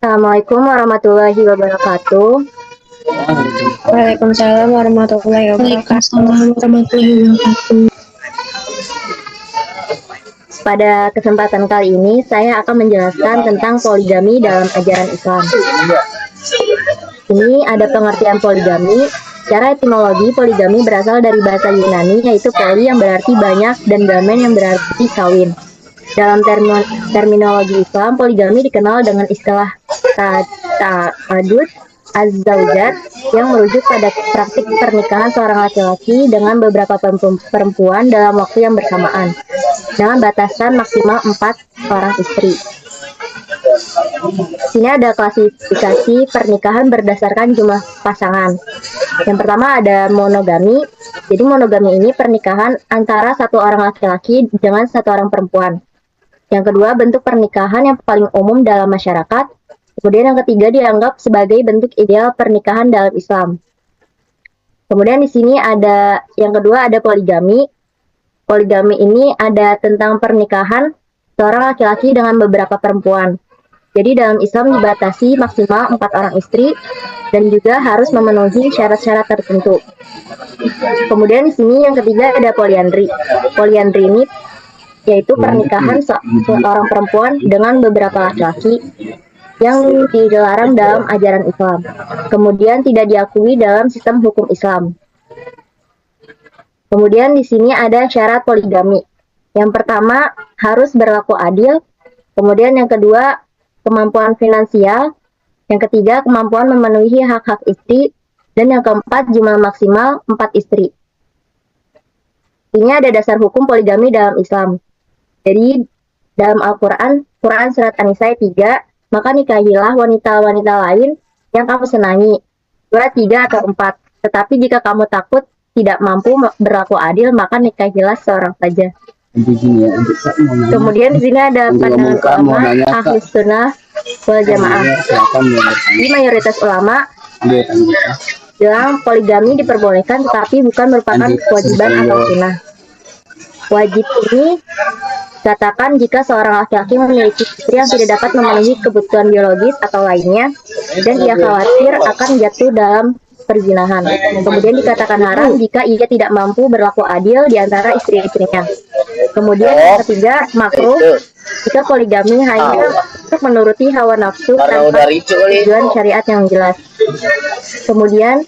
Assalamualaikum warahmatullahi wabarakatuh. Waalaikumsalam warahmatullahi wabarakatuh. Pada kesempatan kali ini, saya akan menjelaskan tentang poligami dalam ajaran Islam. Ini ada pengertian poligami. Secara etimologi, poligami berasal dari bahasa Yunani, yaitu poli yang berarti banyak dan gamen yang berarti kawin. Dalam terminologi Islam, poligami dikenal dengan istilah ta'adud az-zaujat yang merujuk pada praktik pernikahan seorang laki-laki dengan beberapa perempuan dalam waktu yang bersamaan, dengan batasan maksimal 4 orang istri. Sini ada klasifikasi pernikahan berdasarkan jumlah pasangan. Yang pertama ada monogami. Jadi monogami ini pernikahan antara satu orang laki-laki dengan satu orang perempuan. Yang kedua, bentuk pernikahan yang paling umum dalam masyarakat. Kemudian yang ketiga dianggap sebagai bentuk ideal pernikahan dalam Islam. Kemudian di sini ada yang kedua ada poligami. Poligami ini ada tentang pernikahan seorang laki-laki dengan beberapa perempuan. Jadi dalam Islam dibatasi maksimal 4 orang istri dan juga harus memenuhi syarat-syarat tertentu. Kemudian di sini yang ketiga ada poliandri. Poliandri ini yaitu pernikahan seorang perempuan dengan beberapa laki-laki yang dilarang dalam ajaran Islam. Kemudian tidak diakui dalam sistem hukum Islam. Kemudian di sini ada syarat poligami. Yang pertama harus berlaku adil. Kemudian yang kedua kemampuan finansial. Yang ketiga kemampuan memenuhi hak-hak istri. Dan yang keempat jumlah maksimal 4 istri. Ini ada dasar hukum poligami dalam Islam. Jadi dalam Al-Quran, Quran Surat An-Nisa 3, maka nikahilah wanita-wanita lain yang kamu senangi. Surat 3 atau 4. Tetapi jika kamu takut tidak mampu berlaku adil, maka nikahilah seorang saja. Kemudian di sini ada pandangan ulama Ahlus Sunnah wal Jamaah. Di mayoritas ulama bilang poligami diperbolehkan, tetapi bukan merupakan kewajiban atau sunnah. Wajib ini katakan jika seorang laki-laki memiliki istri yang tidak dapat memenuhi kebutuhan biologis atau lainnya, dan ia khawatir akan jatuh dalam perzinahan. Kemudian dikatakan haram jika ia tidak mampu berlaku adil di antara istri-istrinya. Kemudian yang ketiga, makruh jika poligami hanya untuk menuruti hawa nafsu tanpa tujuan syariat yang jelas. Kemudian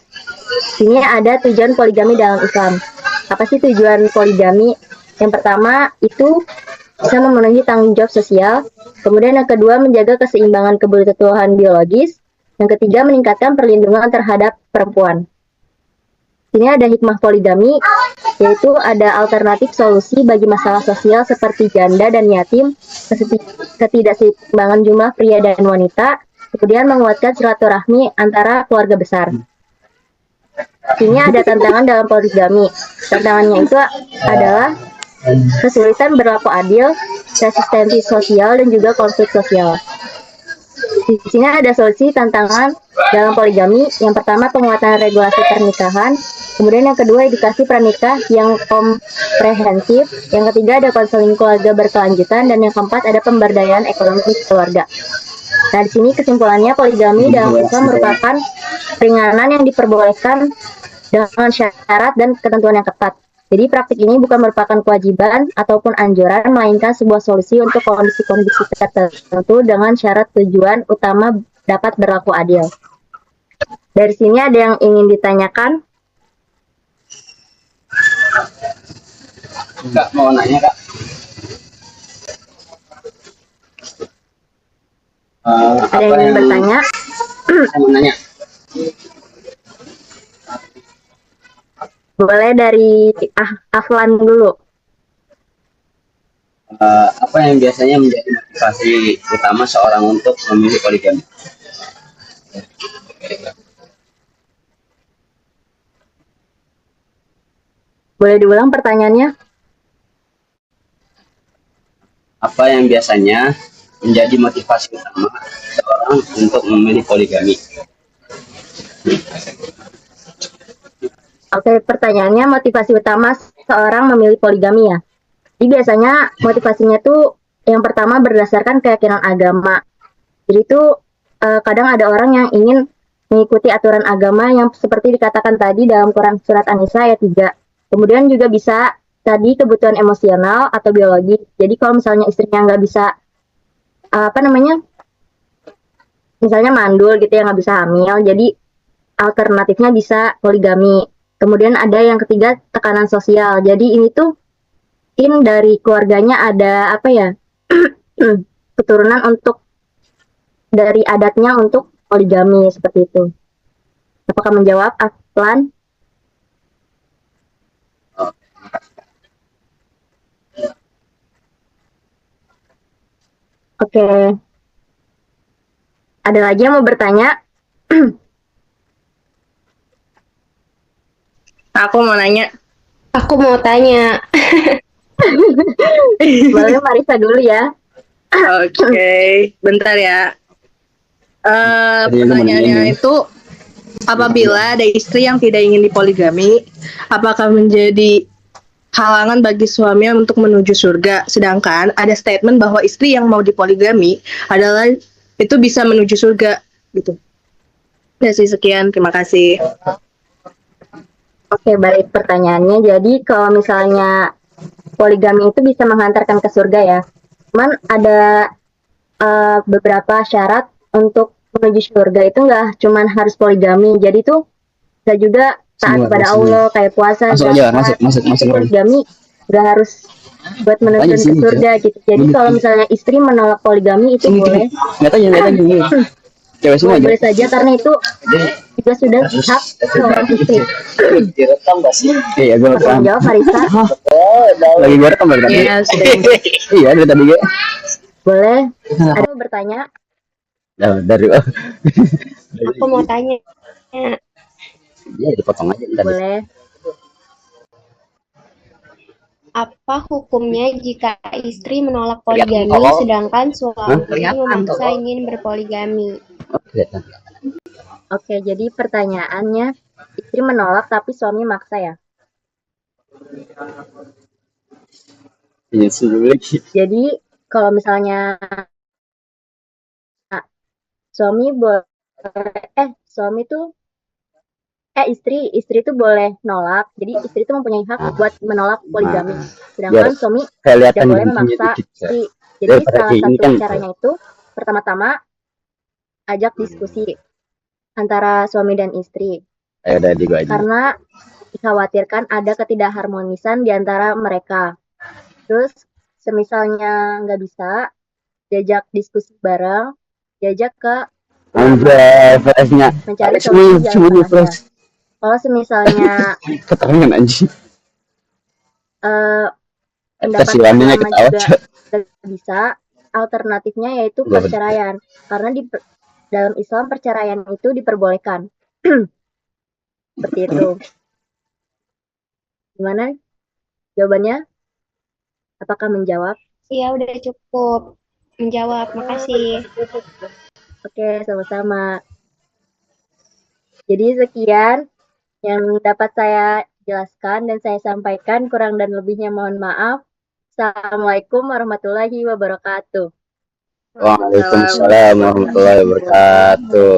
ini ada tujuan poligami dalam Islam. Apa sih tujuan poligami? Yang pertama itu bisa memenuhi tanggung jawab sosial. Kemudian yang kedua menjaga keseimbangan kebutuhan biologis. Yang ketiga meningkatkan perlindungan terhadap perempuan. Ini ada hikmah poligami, yaitu ada alternatif solusi bagi masalah sosial seperti janda dan yatim, ketidakseimbangan jumlah pria dan wanita, kemudian menguatkan silaturahmi antara keluarga besar. Ini ada tantangan dalam poligami. Tantangannya itu adalah kesulitan berlaku adil, resistensi sosial, dan juga konflik sosial. Di sini ada solusi tantangan dalam poligami. Yang pertama penguatan regulasi pernikahan, kemudian yang kedua edukasi pranikah yang komprehensif, yang ketiga ada konseling keluarga berkelanjutan, dan yang keempat ada pemberdayaan ekonomi keluarga. Nah di sini kesimpulannya poligami dalam Islam merupakan keringanan yang diperbolehkan dengan syarat dan ketentuan yang ketat. Jadi praktik ini bukan merupakan kewajiban ataupun anjuran, melainkan sebuah solusi untuk kondisi-kondisi tertentu dengan syarat tujuan utama dapat berlaku adil. Dari sini ada yang ingin ditanyakan? Kak, mau nanya Kak? Ada yang ingin bertanya? Saya mau nanya. Boleh dari Aflan dulu. Apa yang biasanya menjadi motivasi utama seorang untuk memilih poligami? Boleh diulang pertanyaannya? Apa yang biasanya menjadi motivasi utama seorang untuk memilih poligami? Oke, pertanyaannya motivasi utama seorang memilih poligami ya. Jadi biasanya motivasinya tuh yang pertama berdasarkan keyakinan agama. Jadi itu kadang ada orang yang ingin mengikuti aturan agama yang seperti dikatakan tadi dalam Quran Surat An-Nisa ayat 3. Kemudian juga bisa tadi kebutuhan emosional atau biologi. Jadi kalau misalnya istrinya nggak bisa, misalnya mandul gitu ya, nggak bisa hamil, jadi alternatifnya bisa poligami. Kemudian ada yang ketiga, tekanan sosial. Jadi ini tuh dari keluarganya ada keturunan untuk dari adatnya untuk poligami seperti itu. Apakah menjawab, Aflan? Oke. Ada lagi yang mau bertanya? Aku mau nanya. Aku mau tanya. Boleh Marisa dulu ya. Oke, bentar ya. Pertanyaannya itu, apabila ada istri yang tidak ingin dipoligami, apakah menjadi halangan bagi suaminya untuk menuju surga? Sedangkan ada statement bahwa istri yang mau dipoligami adalah itu bisa menuju surga, gitu. Ya sih, sekian. Terima kasih. Oke, baik pertanyaannya. Jadi kalau misalnya poligami itu bisa menghantarkan ke surga ya. Cuman ada beberapa syarat untuk menuju surga itu nggak cuman harus poligami. Jadi tuh bisa juga taat kepada Allah, kayak puasa, masuk. poligami nggak harus buat menuju ke surga gitu. Jadi kalau misalnya istri menolak poligami itu boleh. Nggak tanya cewek semua boleh saja karena itu juga sudah hak seorang istri. direkam nggak sih? Iya, gue rekam. Jawab Marisa. Lagi gue rekam dari tadi. Iya, dari tadi gue. Boleh. Ada yang bertanya? Dari Aku mau tanya. ya dipotong aja. Boleh. Apa hukumnya jika istri menolak poligami sedangkan suami memaksa ingin berpoligami? Oke, jadi pertanyaannya, istri menolak tapi suami maksa ya? Iya, lagi. Jadi kalau misalnya suami istri tuh boleh nolak. Jadi istri tuh mempunyai hak buat menolak poligami. Sedangkan suami tidak boleh memaksa istri. Jadi salah satu caranya itu pertama-tama ajak diskusi antara suami dan istri. Karena dikhawatirkan ada ketidakharmonisan di antara mereka. Terus semisalnya nggak bisa, diajak diskusi bareng, diajak ke mencari solusi jalan tengahnya. Kalau semisalnya pendapat ulama juga bisa, alternatifnya yaitu perceraian. Karena dalam Islam perceraian itu diperbolehkan. Seperti itu. Gimana jawabannya? Apakah menjawab? Iya, udah cukup menjawab. Makasih. Oke, sama-sama. Jadi sekian yang dapat saya jelaskan dan saya sampaikan, kurang dan lebihnya mohon maaf. Assalamualaikum warahmatullahi wabarakatuh. Waalaikumsalam warahmatullahi wabarakatuh.